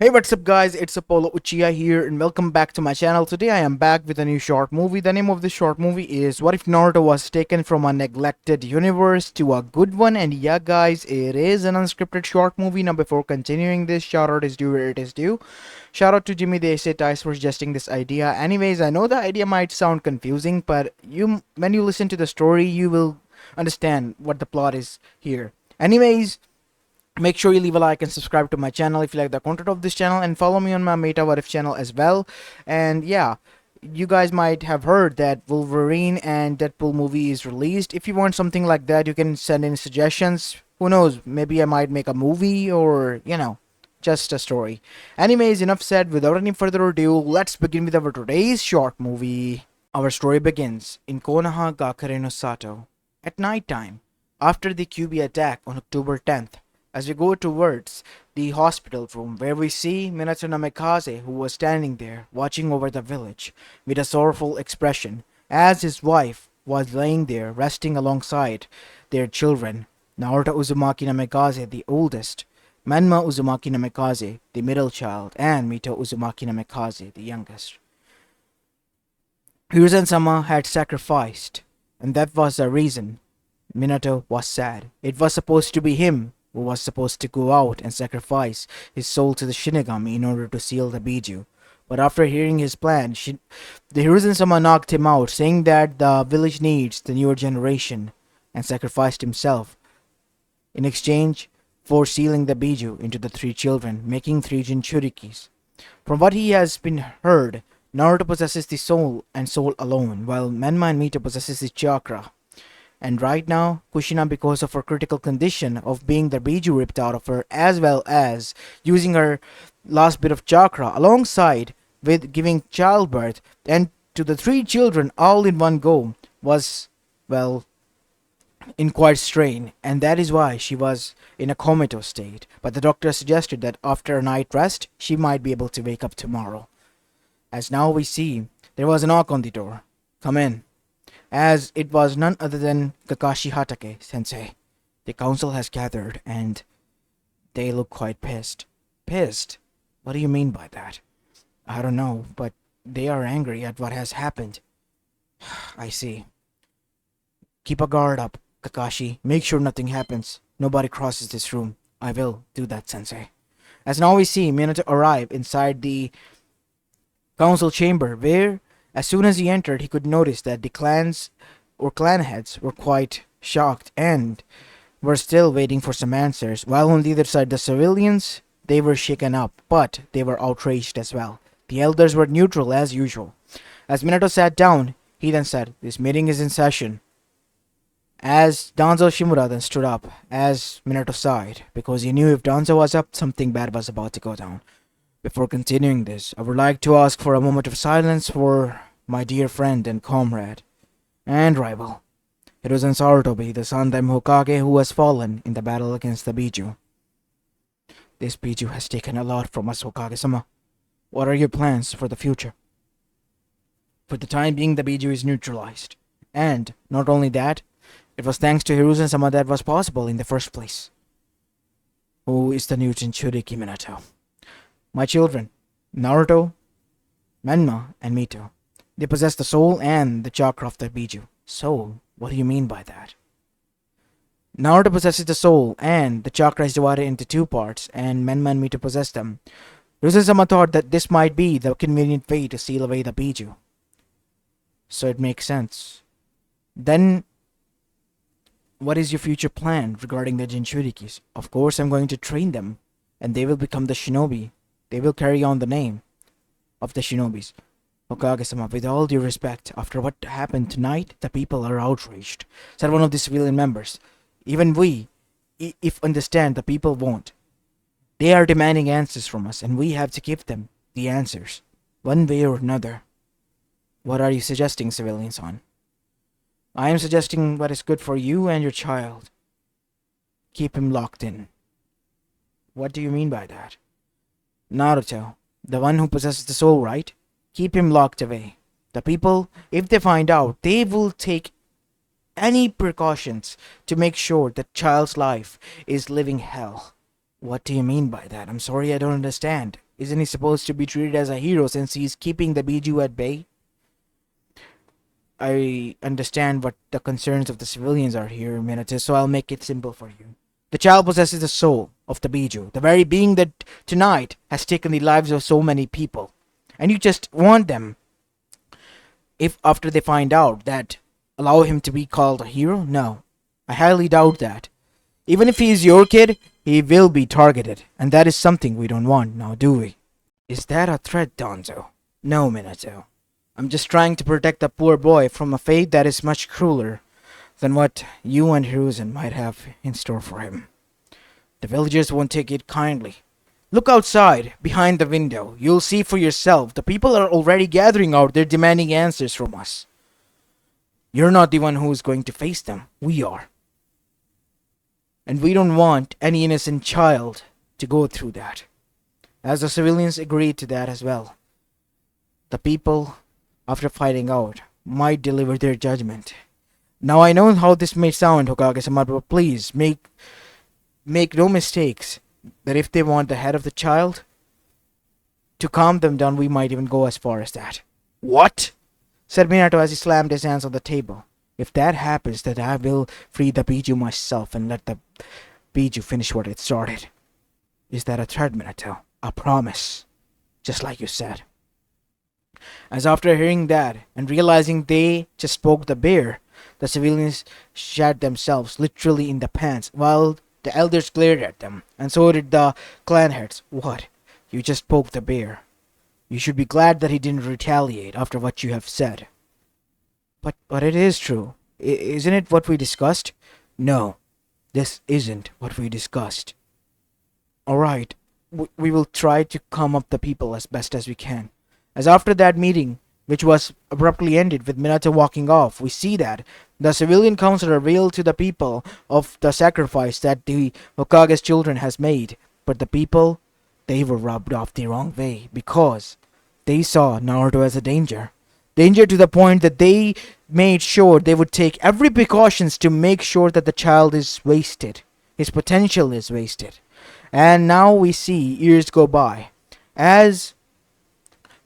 Hey, what's up guys, it's Apollo Uchiha here and welcome back to my channel. Today I am back with a new short movie. The name of this short movie is What If Naruto Was Taken from a Neglected Universe to a Good One. And yeah guys, it is an unscripted short movie. Now before continuing this, shout out is due where it is due. Shout out to Jimmy the Essay Tice for suggesting this idea. Anyways, I know the idea might sound confusing, but when you listen to the story, you will understand what the plot is here. Anyways, make sure you leave a like and subscribe to my channel if you like the content of this channel, and follow me on my Meta What If channel as well. And yeah, you guys might have heard that Wolverine and Deadpool movie is released. If you want something like that, you can send in suggestions. Who knows, maybe I might make a movie, or just a story. Anyways, enough said. Without any further ado, let's begin with our today's short movie. Our story begins in Konoha Gakure no Sato at night time after the QB attack on October 10th. As we go towards the hospital room, where we see Minato Namikaze, who was standing there watching over the village with a sorrowful expression, as his wife was laying there resting alongside their children, Naruto Uzumaki Namikaze, the oldest, Menma Uzumaki Namikaze, the middle child, and Mito Uzumaki Namikaze, the youngest. Hiruzen-sama had sacrificed, and that was the reason Minato was sad. It was supposed to be him who was supposed to go out and sacrifice his soul to the Shinigami in order to seal the Biju. But after hearing his plan, the Hiruzen-sama knocked him out, saying that the village needs the newer generation, and sacrificed himself in exchange for sealing the Biju into the three children, making three Jinchurikis. From what he has been heard, Naruto possesses the soul and soul alone, while Menma and Mito possesses the chakra. And right now, Kushina, because of her critical condition of being the Biju ripped out of her, as well as using her last bit of chakra alongside with giving childbirth and to the three children all in one go, was, well, in quite strain, and that is why she was in a comatose state. But the doctor suggested that after a night rest, she might be able to wake up tomorrow. As now we see, there was a knock on the door. Come in. As it was none other than Kakashi Hatake sensei. The council has gathered and they look quite pissed. Pissed? What do you mean by that? I don't know, but they are angry at what has happened. I see. Keep a guard up, Kakashi. Make sure nothing happens. Nobody crosses this room. I will do that, sensei. As now we see Minato arrive inside the council chamber, where as soon as he entered, he could notice that the clans or clan heads were quite shocked and were still waiting for some answers, while on the other side, the civilians, they were shaken up, but they were outraged as well. The elders were neutral as usual. As Minato sat down, he then said, "This meeting is in session." As Danzo Shimura then stood up, as Minato sighed, because he knew if Danzo was up, something bad was about to go down. Before continuing this, I would like to ask for a moment of silence for my dear friend and comrade and rival, Hiruzen Sarutobi, the Sandaime Hokage who has fallen in the battle against the Biju. This Biju has taken a lot from us, Hokage-sama. What are your plans for the future? For the time being, the Biju is neutralized. And, not only that, it was thanks to Hiruzen-sama that was possible in the first place. Who is the new Jinchuriki Minato? My children, Naruto, Menma, and Mito. They possess the soul and the chakra of the Biju. Soul? What do you mean by that? Naruto possesses the soul, and the chakra is divided into two parts, and Menma and Mito possess them. Hiruzen-sama thought that this might be the convenient way to seal away the Biju. So it makes sense. Then, what is your future plan regarding the Jinchurikis? Of course, I'm going to train them, and they will become the shinobi. They will carry on the name of the shinobis. Hokage-sama, with all due respect, after what happened tonight, the people are outraged, said one of the civilian members. Even we, if understand, the people won't. They are demanding answers from us, and we have to give them the answers, one way or another. What are you suggesting, civilian-san? I am suggesting what is good for you and your child. Keep him locked in. What do you mean by that? Naruto, the one who possesses the soul, right? Keep him locked away. The people, if they find out, they will take any precautions to make sure that child's life is living hell. What do you mean by that? I'm sorry, I don't understand. Isn't he supposed to be treated as a hero since he's keeping the Biju at bay? I understand what the concerns of the civilians are here, Minato, so I'll make it simple for you. The child possesses the soul of the Biju, the very being that tonight has taken the lives of so many people. And you just want them, if after they find out that, allow him to be called a hero? No. I highly doubt that. Even if he is your kid, he will be targeted, and that is something we don't want, now do we? Is that a threat, Donzo? No, Minato. I'm just trying to protect the poor boy from a fate that is much crueler than what you and Hiruzen might have in store for him. The villagers won't take it kindly. Look outside, behind the window. You'll see for yourself. The people are already gathering out there demanding answers from us. You're not the one who's going to face them. We are. And we don't want any innocent child to go through that. As the civilians agreed to that as well. The people, after fighting out, might deliver their judgment. Now I know how this may sound, Hokage-sama, but please make no mistakes that if they want the head of the child, to calm them down, we might even go as far as that. What? Said Minato as he slammed his hands on the table. If that happens, then I will free the Biju myself and let the Biju finish what it started. Is that a threat, Minato? A promise. Just like you said. As after hearing that, and realizing they just spoke the bear, the civilians shat themselves literally in the pants, while the elders glared at them, and so did the clan heads. What? You just poked the bear. You should be glad that he didn't retaliate after what you have said. But it is true. Isn't it what we discussed? No, this isn't what we discussed. Alright, we will try to calm up the people as best as we can. As after that meeting, which was abruptly ended with Minato walking off, we see that the civilian council revealed to the people of the sacrifice that the Hokage's children has made. But the people, they were rubbed off the wrong way because they saw Naruto as a danger. Danger to the point that they made sure they would take every precautions to make sure that the child is wasted. His potential is wasted. And now we see years go by. As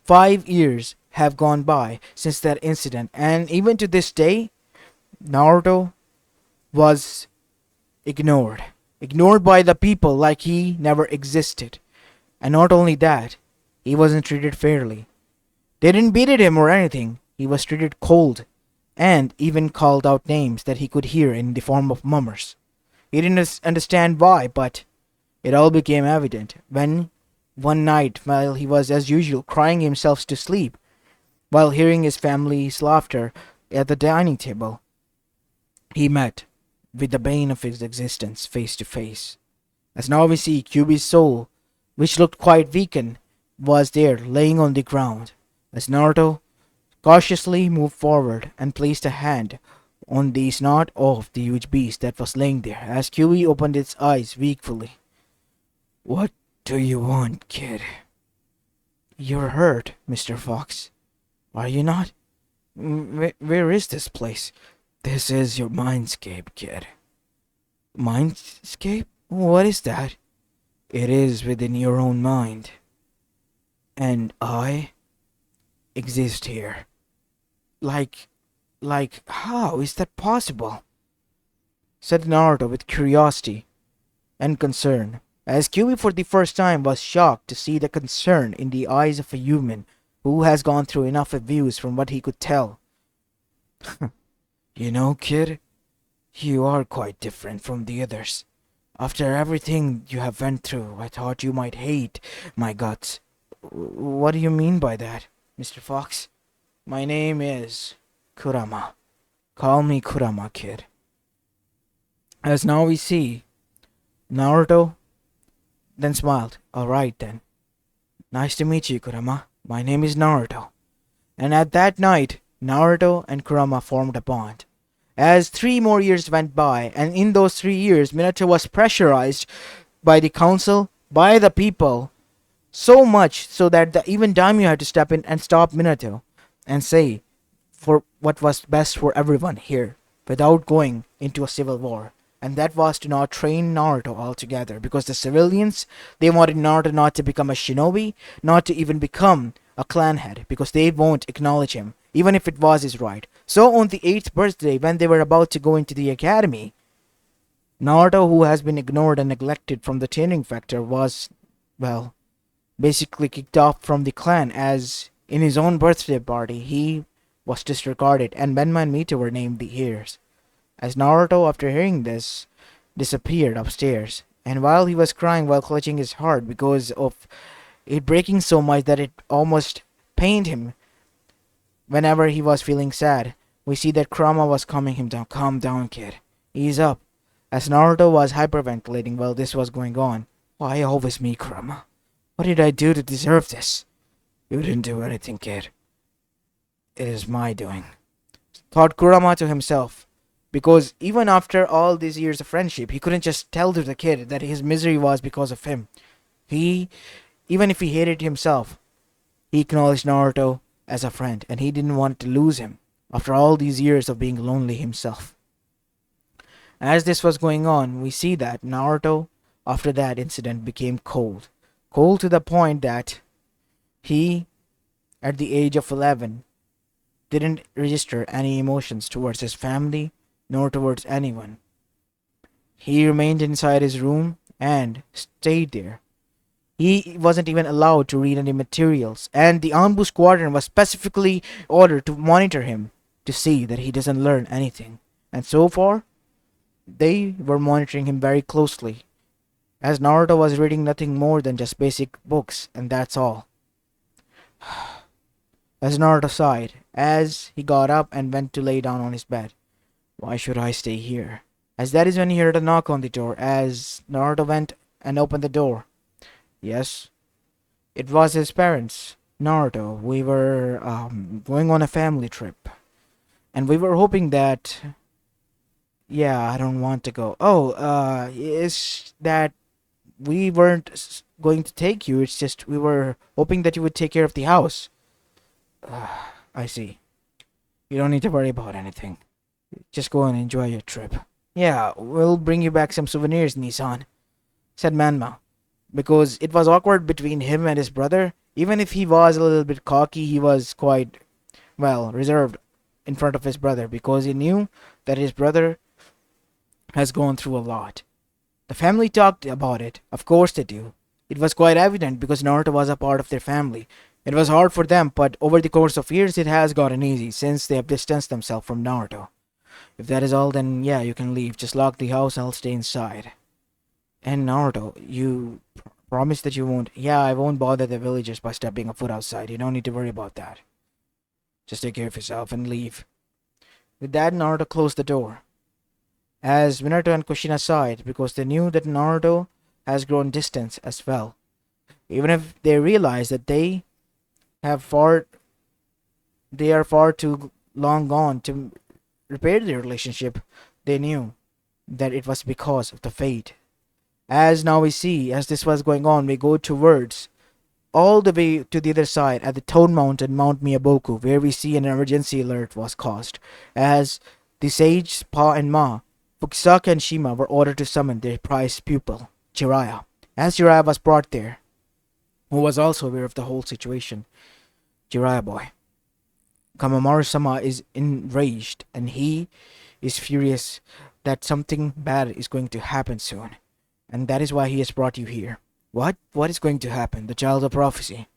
5 years have gone by since that incident, and even to this day, Naruto was ignored. Ignored by the people like he never existed. And not only that, he wasn't treated fairly. They didn't beat him or anything. He was treated cold, and even called out names that he could hear in the form of mummers. He didn't understand why, but it all became evident when one night, while he was as usual crying himself to sleep, while hearing his family's laughter at the dining table, he met with the bane of his existence face to face. As now we see, Kyuubi's soul, which looked quite weakened, was there laying on the ground. As Naruto cautiously moved forward and placed a hand on the snout of the huge beast that was laying there, as Kyuubi opened its eyes weakly. What do you want, kid? You're hurt, Mr. Fox. Are you not? Where is this place? This is your mindscape, kid. Mindscape? What is that? It is within your own mind. And I exist here. Like, how is that possible? Said Naruto with curiosity and concern, as Kyuubi for the first time was shocked to see the concern in the eyes of a human who has gone through enough abuse from what he could tell. You know, kid, you are quite different from the others. After everything you have went through, I thought you might hate my guts. What do you mean by that, Mr. Fox? My name is Kurama. Call me Kurama, kid. As now we see, Naruto then smiled. Alright then. Nice to meet you, Kurama. My name is Naruto. And at that night, Naruto and Kurama formed a bond. As 3 more years went by, and in those 3 years, Minato was pressurized by the council, by the people, so much so that even Daimyo had to step in and stop Minato and say for what was best for everyone here without going into a civil war. and that was to not train Naruto altogether, because the civilians, they wanted Naruto not to become a shinobi, not to even become a clan head, because they won't acknowledge him, even if it was his right. So on the 8th birthday, when they were about to go into the academy, Naruto, who has been ignored and neglected from the training factor, was, well, basically kicked off from the clan, as in his own birthday party he was disregarded, and Benma and Mito were named the heirs. As Naruto, after hearing this, disappeared upstairs, and while he was crying while clutching his heart because of it breaking so much that it almost pained him whenever he was feeling sad, we see that Kurama was calming him down. Calm down, kid. Ease up. As Naruto was hyperventilating while this was going on. Why always me, Kurama? What did I do to deserve this? You didn't do anything, kid. It is my doing, thought Kurama to himself. Because even after all these years of friendship, he couldn't just tell to the kid that his misery was because of him. He, even if he hated himself, he acknowledged Naruto as a friend, and he didn't want to lose him after all these years of being lonely himself. As this was going on, we see that Naruto, after that incident, became cold. Cold to the point that he, at the age of 11, didn't register any emotions towards his family nor towards anyone. He remained inside his room and stayed there. He wasn't even allowed to read any materials, and the Anbu squadron was specifically ordered to monitor him to see that he doesn't learn anything. And so far, they were monitoring him very closely, as Naruto was reading nothing more than just basic books, and that's all. As Naruto sighed, as he got up and went to lay down on his bed. Why should I stay here? As that is when he heard a knock on the door, as Naruto went and opened the door. Yes, it was his parents. Naruto, we were going on a family trip, and we were hoping that... Yeah, I don't want to go. Oh, is that we weren't going to take you, it's just we were hoping that you would take care of the house. I see. You don't need to worry about anything. Just go and enjoy your trip. Yeah, we'll bring you back some souvenirs, Nissan, said Manma. Because it was awkward between him and his brother. Even if he was a little bit cocky, he was quite, well, reserved in front of his brother, because he knew that his brother has gone through a lot. The family talked about it. Of course they do. It was quite evident because Naruto was a part of their family. It was hard for them, but over the course of years it has gotten easy since they have distanced themselves from Naruto. If that is all, then yeah, you can leave. Just lock the house, I'll stay inside. And Naruto, you promise that you won't... Yeah, I won't bother the villagers by stepping a foot outside. You don't need to worry about that. Just take care of yourself and leave. With that, Naruto closed the door, as Minato and Kushina sighed because they knew that Naruto has grown distant as well. Even if they realize that they are far too long gone to repair their relationship, they knew that it was because of the fate. As now we see, as this was going on, we go towards all the way to the other side at the Toad Mountain, Mount Miyaboku, where we see an emergency alert was caused, as the sage, Pa and Ma, Fukisaka and Shima were ordered to summon their prized pupil, Jiraiya. As Jiraiya was brought there, who was also aware of the whole situation. Jiraiya boy. Kamamaru-sama is enraged, and he is furious that something bad is going to happen soon. And that is why he has brought you here. What? What is going to happen? The child of prophecy.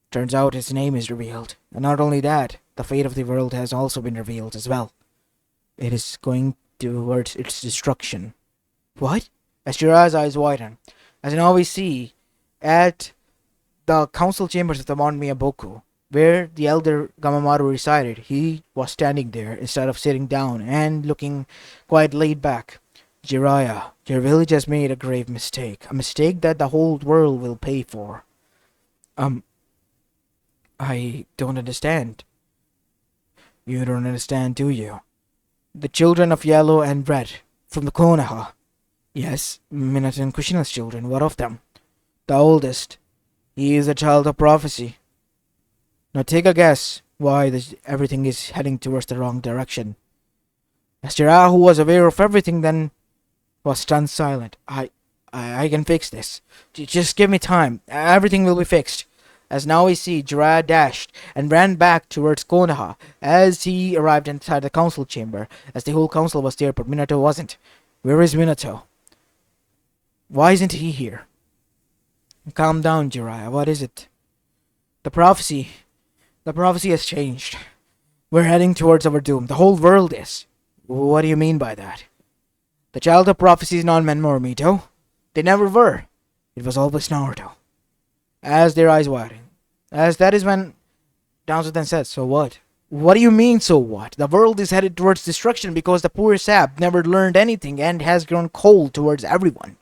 Turns out his name is revealed. And not only that, the fate of the world has also been revealed as well. It is going towards its destruction. What? As Jiraiya's eyes widen, as now we see at the council chambers of the Mount Miyaboku, where the elder Gamamaru resided, he was standing there instead of sitting down and looking quite laid back. Jiraiya, your village has made a grave mistake. A mistake that the whole world will pay for. I don't understand. You don't understand, do you? The children of Yellow and Red, from the Konoha. Yes, Minato and Kushina's children, what of them? The oldest. He is a child of prophecy. Now take a guess why everything is heading towards the wrong direction. As Jiraiya, who was aware of everything, then was stunned silent. I can fix this. Just give me time. Everything will be fixed. As now we see, Jiraiya dashed and ran back towards Konoha as he arrived inside the council chamber, as the whole council was there, but Minato wasn't. Where is Minato? Why isn't he here? Calm down, Jiraiya. What is it? The prophecy. The prophecy has changed. We're heading towards our doom. The whole world is. What do you mean by that? The child of prophecy is not Menma or Mito. They never were. It was always Naruto. As their eyes widened. As that is when Danzo then said, so what? What do you mean, so what? The world is headed towards destruction because the poor sap never learned anything and has grown cold towards everyone.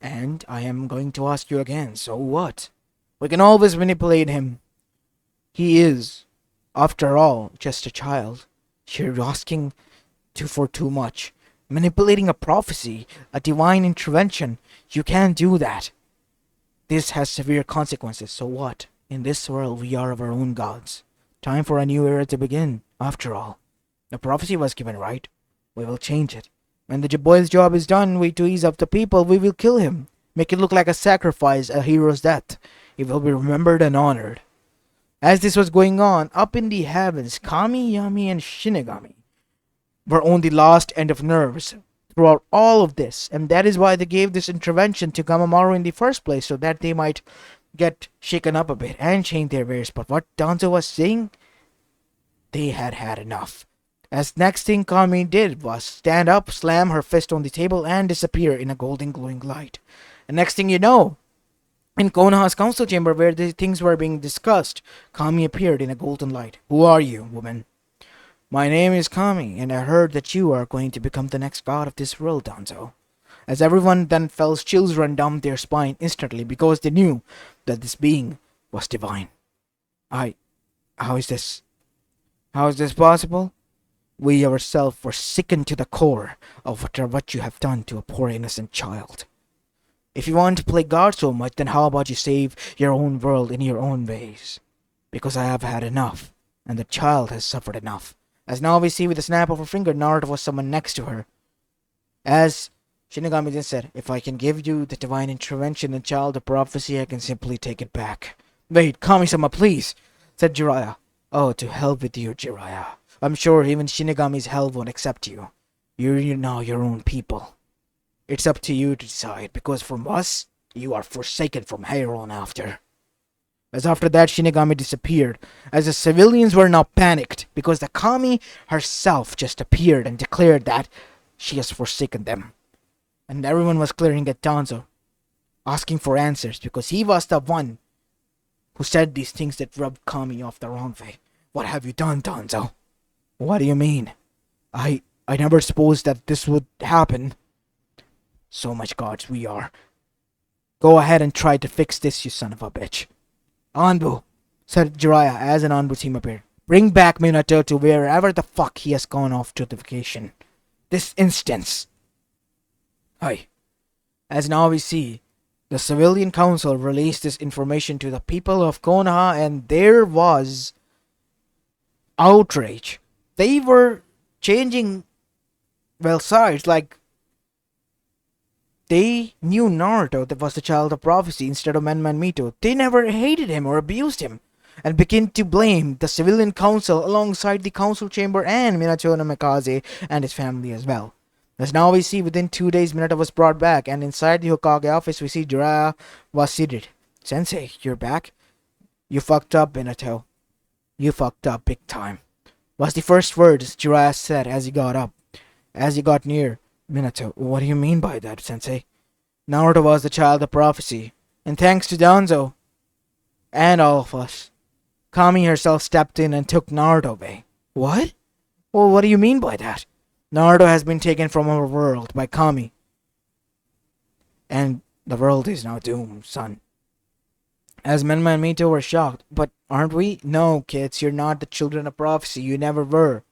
And I am going to ask you again, so what? We can always manipulate him. He is, after all, just a child. You're asking for too much. Manipulating a prophecy, a divine intervention, you can't do that. This has severe consequences, so what? In this world, we are our own gods. Time for a new era to begin, after all. The prophecy was given, right? We will change it. When the boy's job is done, to ease up the people, we will kill him. Make it look like a sacrifice, a hero's death. He will be remembered and honored. As this was going on, up in the heavens, Kami, Yami, and Shinigami were on the last end of nerves throughout all of this, and that is why they gave this intervention to Gamamaru in the first place, so that they might get shaken up a bit and change their ways. But what Danzo was saying, they had had enough. As next thing Kami did was stand up, slam her fist on the table, and disappear in a golden glowing light. And next thing you know, in Konoha's council chamber where the things were being discussed, Kami appeared in a golden light. Who are you, woman? My name is Kami, and I heard that you are going to become the next god of this world, Danzo. As everyone then felt chills run down their spine instantly because they knew that this being was divine. How is this? How is this possible? We ourselves were sickened to the core of what you have done to a poor innocent child. If you want to play God so much, then how about you save your own world in your own ways? Because I have had enough, and the child has suffered enough. As now we see with a snap of her finger, Naruto was someone next to her. As Shinigami then said, if I can give you the divine intervention and child of prophecy, I can simply take it back. Wait, Kami-sama, please, said Jiraiya. Oh, to hell with you, Jiraiya. I'm sure even Shinigami's hell won't accept you. You're now your own people. It's up to you to decide, because from us, you are forsaken from here on after. As after that, Shinigami disappeared, as the civilians were now panicked, because the Kami herself just appeared and declared that she has forsaken them. And everyone was glaring at Danzo, asking for answers, because he was the one who said these things that rubbed Kami off the wrong way. What have you done, Danzo? What do you mean? I never supposed that this would happen. So much gods we are. Go ahead and try to fix this, you son of a bitch. Anbu, said Jiraiya as an Anbu team appeared. Bring back Minato to wherever the fuck he has gone off to the vacation. This instance. Hi. As now we see, the civilian council released this information to the people of Konoha, and there was outrage. They were changing, sides, like they knew Naruto that was the child of prophecy instead of Menma and Mito. They never hated him or abused him, and began to blame the civilian council alongside the council chamber and Minato no Mikaze and his family as well. As now we see, within 2 days Minato was brought back, and inside the Hokage office we see Jiraiya was seated. Sensei, you're back? You fucked up, Minato. You fucked up big time, was the first words Jiraiya said as he got up. As he got near Minato, what do you mean by that, Sensei? Naruto was the child of prophecy, and thanks to Danzo and all of us, Kami herself stepped in and took Naruto away. What? Well, what do you mean by that? Naruto has been taken from our world by Kami, and the world is now doomed, son. As Menma and Mito were shocked. But aren't we? No, kids, you're not the children of prophecy. You never were.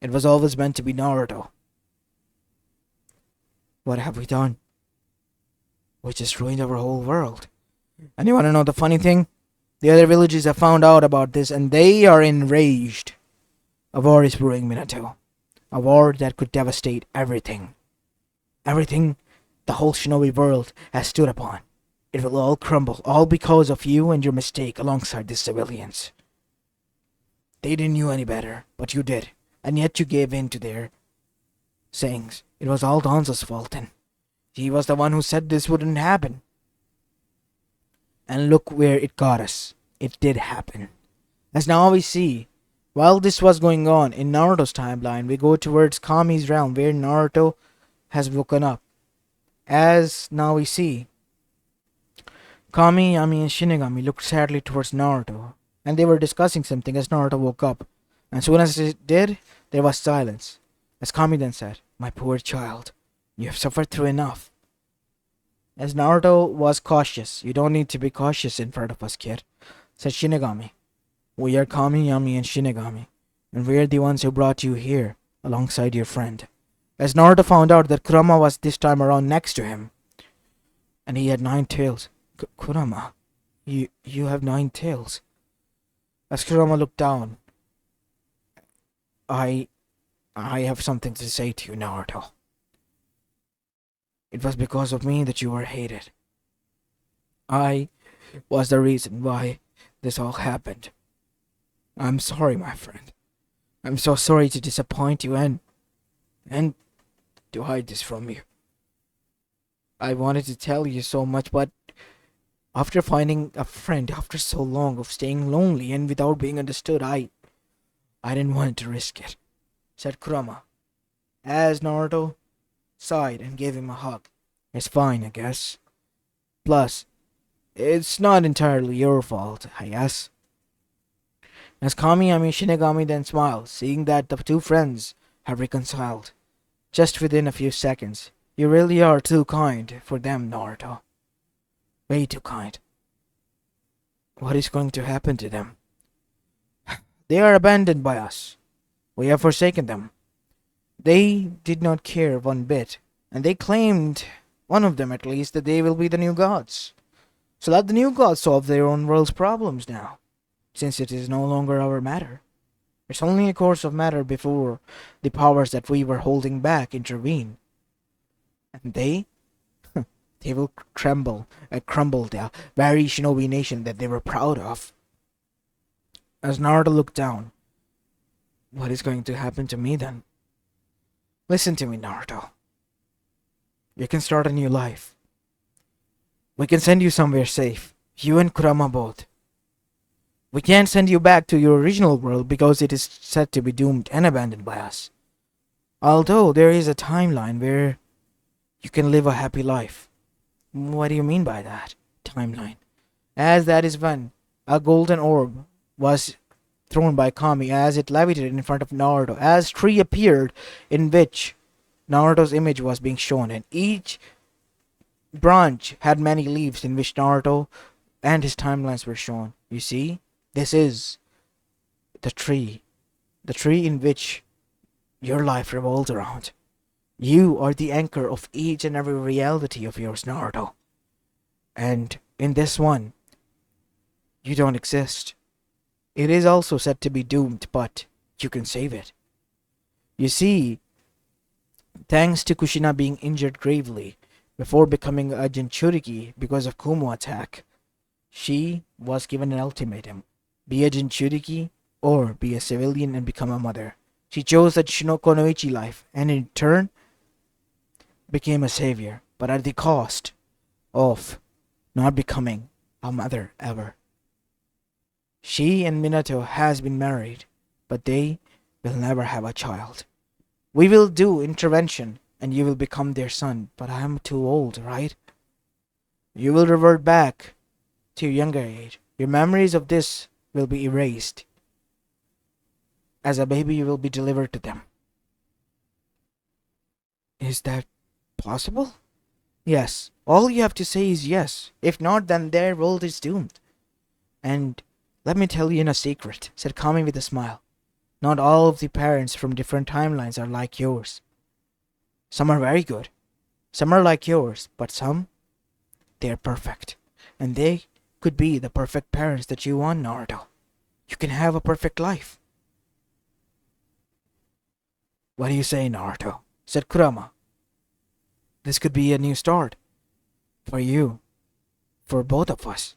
It was always meant to be Naruto. What have we done? We just ruined our whole world. And you want to know the funny thing? The other villages have found out about this, and they are enraged. A war is brewing, Minato. A war that could devastate everything. Everything the whole shinobi world has stood upon. It will all crumble, all because of you and your mistake alongside the civilians. They didn't know any better, but you did, and yet you gave in to their sayings. It was all Donzo's fault, and he was the one who said this wouldn't happen. And look where it got us. It did happen. As now we see, while this was going on in Naruto's timeline, we go towards Kami's realm where Naruto has woken up. As now we see, Kami, Yami, and Shinigami looked sadly towards Naruto, and they were discussing something as Naruto woke up. And soon as it did, there was silence. As Kami then said, "My poor child, you have suffered through enough." As Naruto was cautious, "You don't need to be cautious in front of us, kid," said Shinigami. "We are Kami, Yami, and Shinigami, and we are the ones who brought you here, alongside your friend." As Naruto found out that Kurama was this time around next to him, and he had 9 tails. Kurama, you have 9 tails. As Kurama looked down, I have something to say to you, Naruto. It was because of me that you were hated. I was the reason why this all happened. I'm sorry, my friend. I'm so sorry to disappoint you and to hide this from you. I wanted to tell you so much, but after finding a friend after so long of staying lonely and without being understood, I didn't want to risk it," said Kurama, as Naruto sighed and gave him a hug. "It's fine, I guess. Plus, it's not entirely your fault, I guess." As Kami-Yami Shinigami then smiled, seeing that the two friends have reconciled just within a few seconds. "You really are too kind for them, Naruto. Way too kind. What is going to happen to them? They are abandoned by us. We have forsaken them. They did not care one bit, and they claimed, one of them at least, that they will be the new gods. So let the new gods solve their own world's problems now, since it is no longer our matter. It's only a course of matter before the powers that we were holding back intervene. And they will crumble the very shinobi nation that they were proud of." As Naruto looked down, "What is going to happen to me then?" "Listen to me, Naruto. You can start a new life. We can send you somewhere safe, you and Kurama both. We can't send you back to your original world because it is said to be doomed and abandoned by us. Although there is a timeline where you can live a happy life." "What do you mean by that, timeline?" As that is when a golden orb was thrown by Kami as it levitated in front of Naruto, as tree appeared in which Naruto's image was being shown, and each branch had many leaves in which Naruto and his timelines were shown. You see, this is the tree in which your life revolves around. You are the anchor of each and every reality of yours, Naruto. And in this one, you don't exist. It is also said to be doomed, but you can save it. You see, thanks to Kushina being injured gravely before becoming a Jinchuriki because of Kumo attack, she was given an ultimatum: be a Jinchuriki or be a civilian and become a mother. She chose the Shinokonoichi life, and in turn became a savior, but at the cost of not becoming a mother ever. She and Minato has been married, but they will never have a child. We will do intervention, and you will become their son, but I am too old, right? You will revert back to your younger age. Your memories of this will be erased. As a baby, you will be delivered to them." "Is that possible?" "Yes. All you have to say is yes. If not, then their world is doomed. And let me tell you in a secret," said Kami with a smile. "Not all of the parents from different timelines are like yours. Some are very good. Some are like yours, but some, they're perfect. And they could be the perfect parents that you want, Naruto. You can have a perfect life." "What do you say, Naruto?" said Kurama. This could be a new start. For you. For both of us.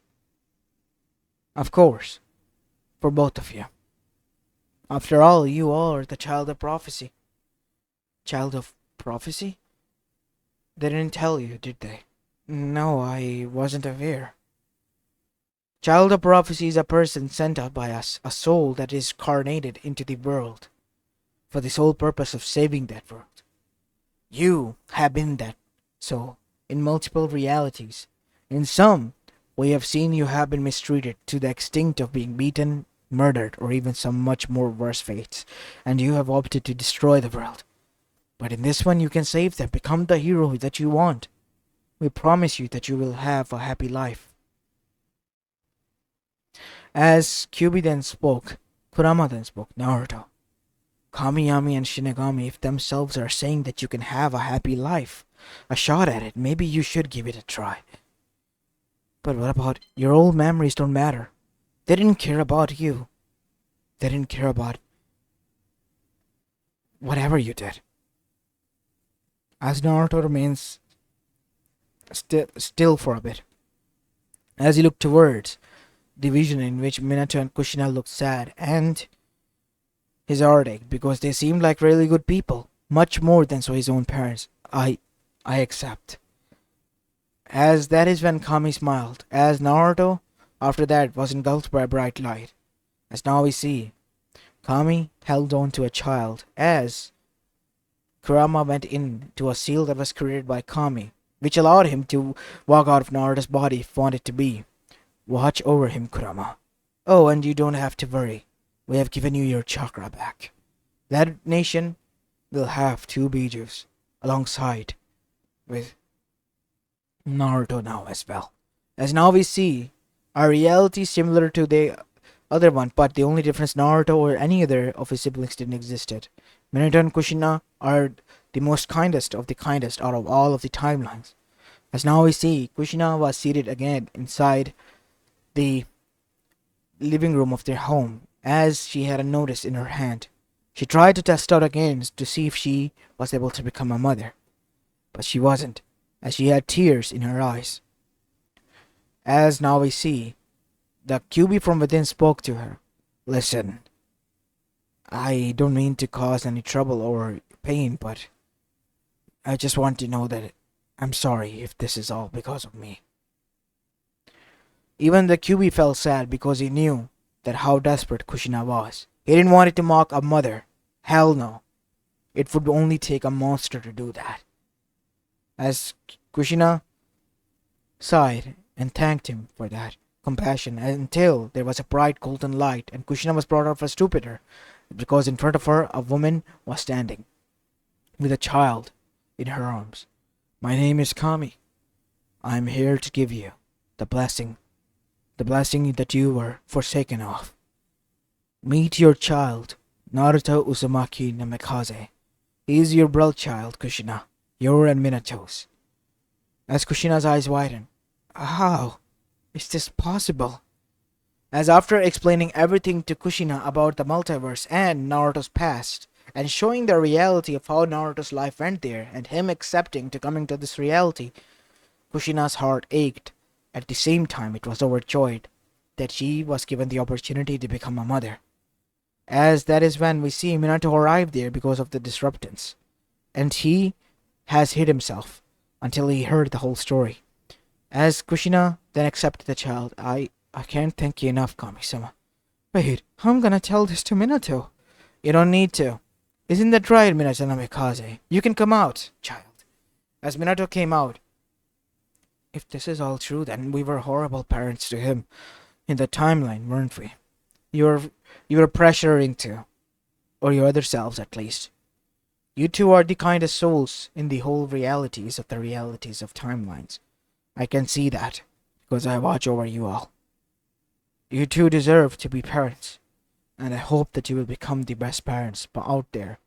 Of course. For both of you. After all, you are the child of prophecy. Child of prophecy? They didn't tell you, did they? No, I wasn't aware. Child of prophecy is a person sent out by us, a soul that is incarnated into the world, for the sole purpose of saving that world. You have been that soul in multiple realities. In some, we have seen you have been mistreated to the extent of being beaten, murdered, or even some much more worse fates, and you have opted to destroy the world. But in this one, you can save them, become the hero that you want. We promise you that you will have a happy life. As Kyubi then spoke, Kurama then spoke, Naruto. Kamiyami and Shinigami if themselves are saying that you can have a happy life, a shot at it, maybe you should give it a try. But what about your old memories don't matter. They didn't care about you. They didn't care about whatever you did. As Naruto remains still for a bit, as he looked towards the vision in which Minato and Kushina looked sad, and his heart ached because they seemed like really good people, much more than so his own parents. I accept. As that is when Kami smiled, as Naruto, after that, was engulfed by a bright light. As now we see, Kami held on to a child, as Kurama went into a seal that was created by Kami, which allowed him to walk out of Naruto's body if wanted to be. Watch over him, Kurama. Oh, and you don't have to worry. We have given you your chakra back. That nation will have 2 Bijus alongside with Naruto now as well. As now we see, our reality is similar to the other one, but the only difference Naruto or any other of his siblings didn't existed. Minato and Kushina are the most kindest of the kindest out of all of the timelines. As now we see, Kushina was seated again inside the living room of their home, as she had a notice in her hand. She tried to test out again to see if she was able to become a mother, but she wasn't, as she had tears in her eyes. As now we see, the QB from within spoke to her. Listen, I don't mean to cause any trouble or pain, but I just want to know that I'm sorry if this is all because of me. Even the QB felt sad because he knew that how desperate Kushina was. He didn't want it to mock a mother. Hell no. It would only take a monster to do that. As Kushina sighed and thanked him for that compassion until there was a bright golden light and Kushina was brought up for stupider because in front of her a woman was standing with a child in her arms. My name is Kami. I am here to give you the blessing that you were forsaken of. Meet your child, Naruto Uzumaki Namikaze. He is your blood child, Kushina, your and Minato's. As Kushina's eyes widened, how is this possible? As after explaining everything to Kushina about the multiverse and Naruto's past, and showing the reality of how Naruto's life went there, and him accepting to come into this reality, Kushina's heart ached. At the same time, it was overjoyed that she was given the opportunity to become a mother. As that is when we see Minato arrive there because of the disruptance, and he has hid himself until he heard the whole story. As Kushina then accepted the child, I can't thank you enough, Kami-sama. Wait, I'm gonna tell this to Minato. You don't need to. Isn't that right, Minato Namikaze? You can come out, child. As Minato came out, if this is all true, then we were horrible parents to him in the timeline, weren't we? You were pressuring to, or your other selves at least. You two are the kindest souls in the whole realities of the realities of timelines. I can see that, because I watch over you all. You two deserve to be parents, and I hope that you will become the best parents out there.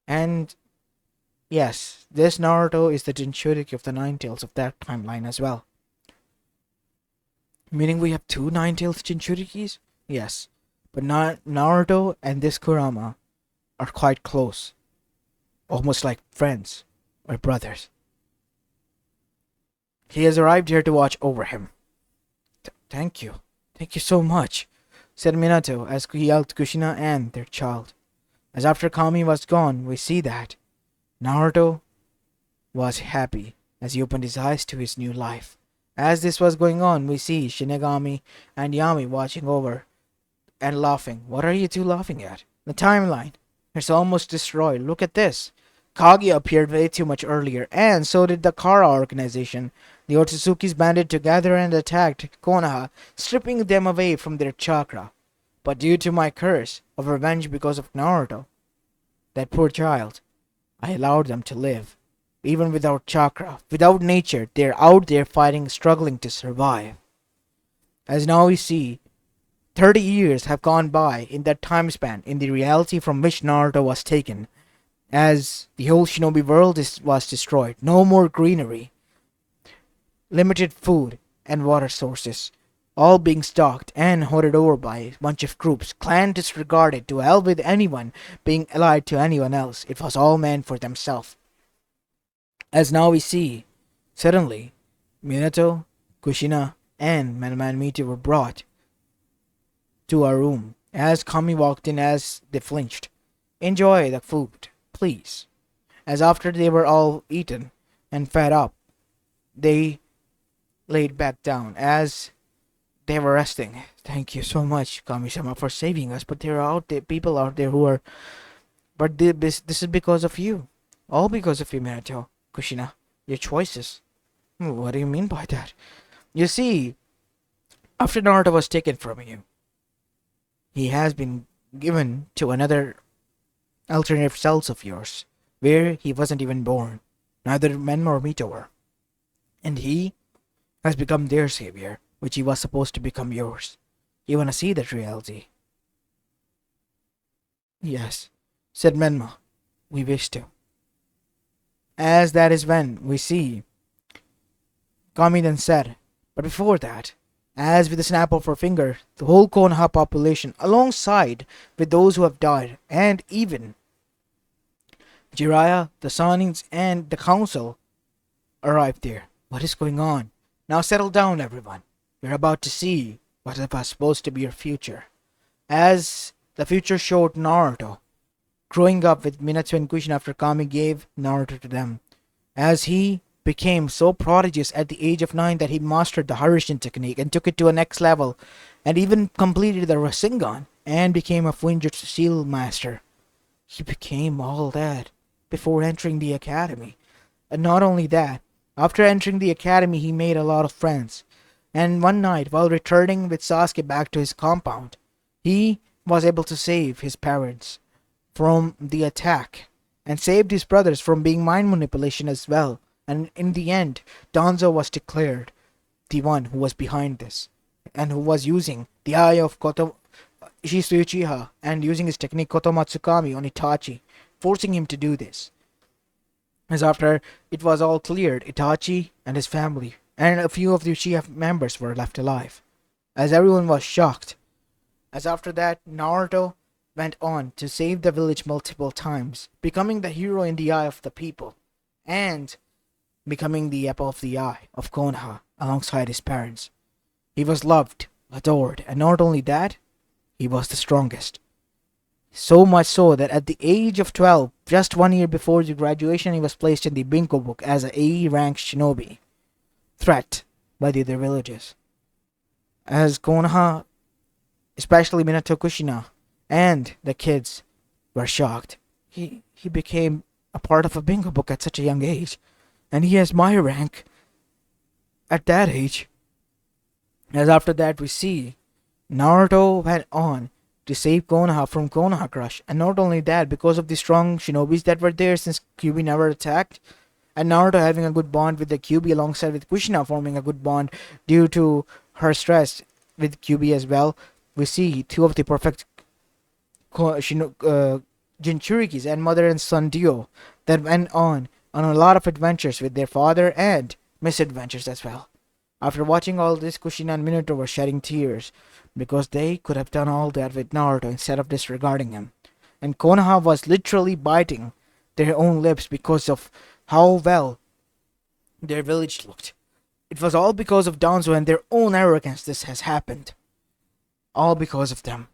And yes, this Naruto is the Jinchuriki of the Nine-Tails of that timeline as well. Meaning we have 2 Nine-Tails Jinchurikis? Yes, but Naruto and this Kurama are quite close. Almost like friends or brothers. He has arrived here to watch over him. Thank you. Thank you so much, said Minato as he helped Kushina and their child. As after Kami was gone, we see that Naruto was happy as he opened his eyes to his new life. As this was going on, we see Shinigami and Yami watching over and laughing. What are you two laughing at? The timeline. It's almost destroyed. Look at this. Kage appeared way too much earlier, and so did the Kara organization. The Otsutsuki's banded together and attacked Konoha, stripping them away from their chakra. But due to my curse of revenge because of Naruto, that poor child, I allowed them to live. Even without chakra, without nature, they're out there fighting, struggling to survive. As now we see, 30 years have gone by in that time span in the reality from which Naruto was taken, as the whole shinobi world was destroyed. No more greenery, limited food and water sources, all being stalked and hoarded over by a bunch of groups, clan disregarded to hell with anyone being allied to anyone else. It was all meant for themselves. As now we see, suddenly, Minato, Kushina, and Man Meteor were brought to our room. As Kami walked in, as they flinched. Enjoy the food, please. As after they were all eaten and fed up, they laid back down as they were resting. Thank you so much, Kami-sama, for saving us. But there are people out there who are. But this is because of you. All because of you, Minato, Kushina. Your choices. What do you mean by that? You see, after Naruto was taken from you, he has been given to another alternative selves of yours, where he wasn't even born. Neither men nor Mito were. And he has become their savior, which he was supposed to become yours. You wanna see that reality? Yes, said Menma. We wish to. As that is when we see Kami then said, but before that, as with a snap of her finger, the whole Konoha population, alongside with those who have died, and even Jiraiya, the Sanins, and the council arrived there. What is going on? Now settle down, everyone. We're about to see what was supposed to be your future. As the future showed Naruto growing up with Minato and Kushina after Kami gave Naruto to them, as he became so prodigious at the age of 9 that he mastered the Harishin technique and took it to a next level, and even completed the Rasengan and became a Fuinjutsu Seal Master. He became all that before entering the academy. And not only that, after entering the academy he made a lot of friends. And one night, while returning with Sasuke back to his compound, he was able to save his parents from the attack and saved his brothers from being mind manipulation as well. And in the end, Danzo was declared the one who was behind this, and who was using the eye of Shisu Uchiha and using his technique Kotomatsukami on Itachi, forcing him to do this. As after it was all cleared, Itachi and his family and a few of the Uchiha members were left alive, as everyone was shocked. As after that, Naruto went on to save the village multiple times, becoming the hero in the eye of the people, and becoming the apple of the eye of Konoha alongside his parents. He was loved, adored, and not only that, he was the strongest. So much so that at the age of 12, just 1 year before the graduation, he was placed in the Binko book as an A rank shinobi, threat by the other villages. As Konoha, especially Minato, Kushina, and the kids were shocked. He became a part of a Bingo book at such a young age, and he has my rank at that age. As after that we see Naruto went on to save Konoha from Konoha Crush, and not only that, because of the strong shinobis that were there since Kyuubi never attacked, and Naruto having a good bond with the Kyuubi alongside with Kushina forming a good bond due to her stress with Kyuubi as well, we see two of the perfect Jinchurikis and mother and son duo that went on a lot of adventures with their father and misadventures as well. After watching all this, Kushina and Minato were shedding tears because they could have done all that with Naruto instead of disregarding him. And Konoha was literally biting their own lips because of how well their village looked. It was all because of Danzo and their own arrogance this has happened. All because of them.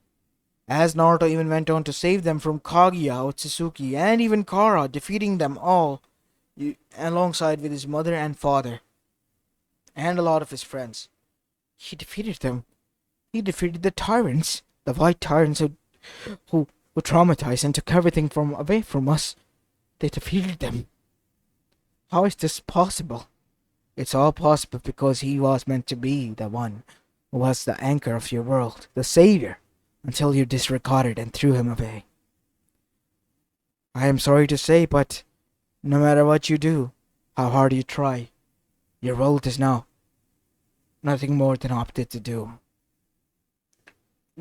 As Naruto even went on to save them from Kaguya, Otsutsuki, and even Kara, defeating them all alongside with his mother and father, and a lot of his friends. He defeated them. He defeated the tyrants, the white tyrants who traumatized and took everything from away from us. They defeated them. How is this possible? It's all possible because he was meant to be the one who was the anchor of your world, the savior, until you disregarded and threw him away. I am sorry to say, but no matter what you do, how hard you try, your world is now nothing more than opted to do.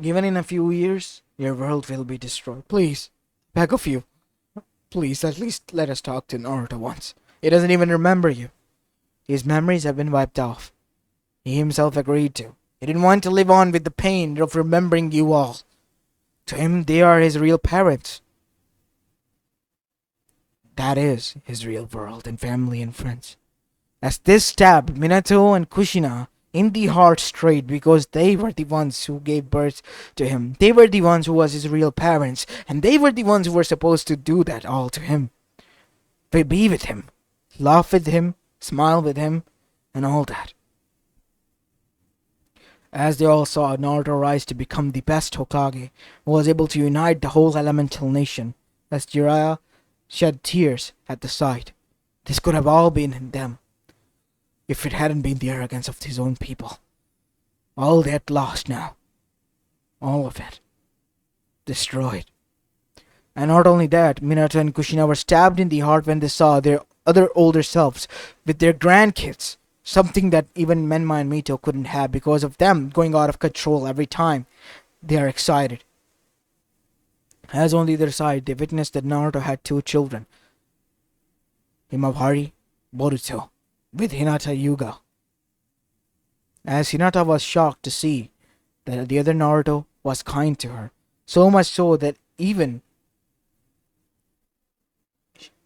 Given in a few years, your world will be destroyed. Please, beg of you, please at least let us talk to Naruto once. He doesn't even remember you. His memories have been wiped off. He himself agreed to. He didn't want to live on with the pain of remembering you all. To him, they are his real parents. That is his real world and family and friends. As this stabbed Minato and Kushina in the heart straight because they were the ones who gave birth to him. They were the ones who was his real parents, and they were the ones who were supposed to do that all to him. They be with him, laugh with him, smile with him, and all that. As they all saw Naruto rise to become the best Hokage, who was able to unite the whole elemental nation, as Jiraiya shed tears at the sight. This could have all been in them, if it hadn't been the arrogance of his own people. All that lost now. All of it. Destroyed. And not only that, Minato and Kushina were stabbed in the heart when they saw their other older selves with their grandkids. Something that even Menma and Mito couldn't have because of them going out of control every time they are excited. As on the other side, they witnessed that Naruto had two children. Himawari, Boruto, with Hinata Yuga. As Hinata was shocked to see that the other Naruto was kind to her. So much so that even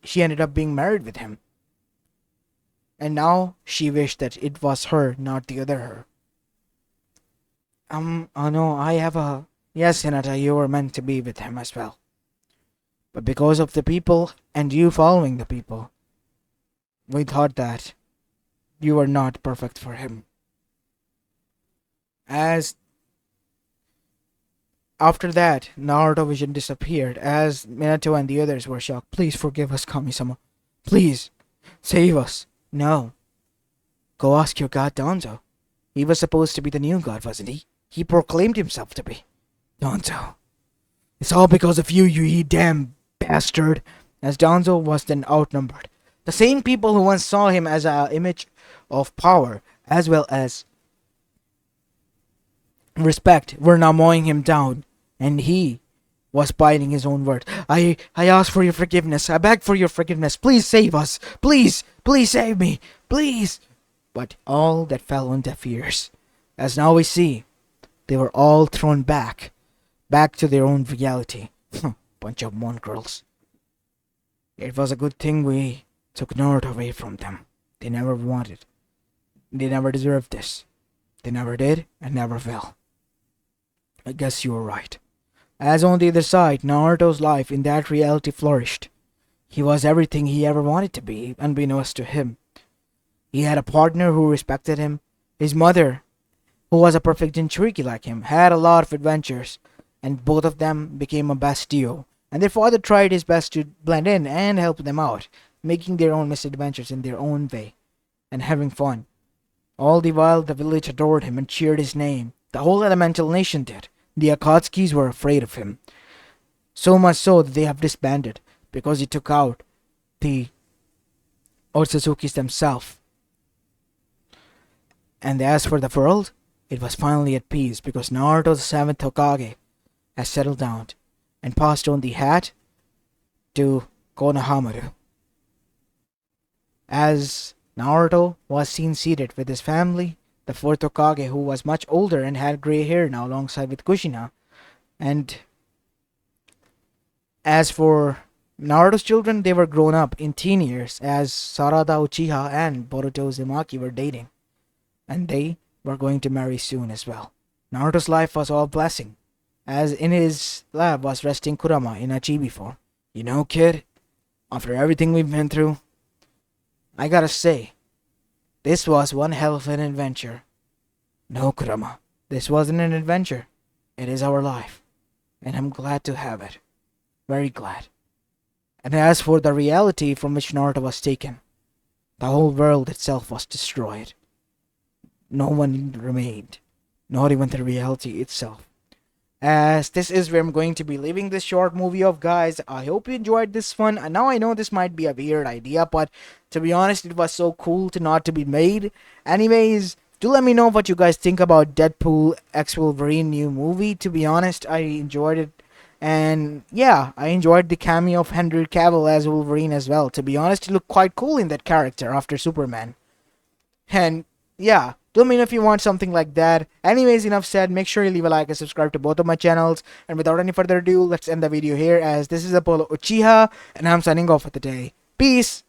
she ended up being married with him. And now she wished that it was her, not the other her. Oh no, I have a... Yes, Hinata, you were meant to be with him as well. But because of the people, and you following the people, we thought that you were not perfect for him. As after that, Naruto vision disappeared as Minato and the others were shocked. Please forgive us, Kami-sama. Please, save us. No. Go ask your god Danzo. He was supposed to be the new god, wasn't he? He proclaimed himself to be. Danzo. It's all because of you, you damn bastard. As Danzo was then outnumbered. The same people who once saw him as an image of power, as well as respect, were now mowing him down. And he was biting his own word. I ask for your forgiveness. I beg for your forgiveness. Please save us. Please save me. Please. But all that fell on deaf ears. As now we see, they were all thrown back to their own reality. Bunch of mongrels. It was a good thing we took Naruto away from them. They never wanted. They never deserved this. They never did and never will. I guess you were right. As on the other side, Naruto's life in that reality flourished. He was everything he ever wanted to be, unbeknownst to him. He had a partner who respected him. His mother, who was a perfect Jinchuriki like him, had a lot of adventures, and both of them became a best duo. And their father tried his best to blend in and help them out, making their own misadventures in their own way, and having fun. All the while, the village adored him and cheered his name. The whole elemental nation did. The Akatsukis were afraid of him. So much so that they have disbanded, because he took out the Otsutsukis themselves. And as for the world, it was finally at peace, because Naruto the 7th Hokage has settled down and passed on the hat to Konohamaru. As Naruto was seen seated with his family, the 4th Hokage, who was much older and had grey hair now alongside with Kushina. And as for Naruto's children, they were grown up in teen years as Sarada Uchiha and Boruto Uzumaki were dating. and they were going to marry soon as well. Naruto's life was all blessing, as in his lab was resting Kurama in a chibi form. You know, kid, after everything we've been through, I gotta say, this was one hell of an adventure. No, Kurama, this wasn't an adventure. It is our life, and I'm glad to have it. Very glad. And as for the reality from which Naruto was taken, the whole world itself was destroyed. No one remained, not even the reality itself. As this is where I'm going to be leaving this short movie of, guys. I hope you enjoyed this one. And now I know this might be a weird idea, but to be honest, it was so cool to not to be made. Anyways, do let me know what you guys think about Deadpool x Wolverine new movie. To be honest, I enjoyed it. And yeah, I enjoyed the cameo of Henry Cavill as Wolverine as well. To be honest, he looked quite cool in that character after Superman. And yeah, let me know if you want something like that. Anyways, enough said. Make sure you leave a like and subscribe to both of my channels. And without any further ado, let's end the video here, as this is Apollo Uchiha, and I'm signing off for the day. Peace!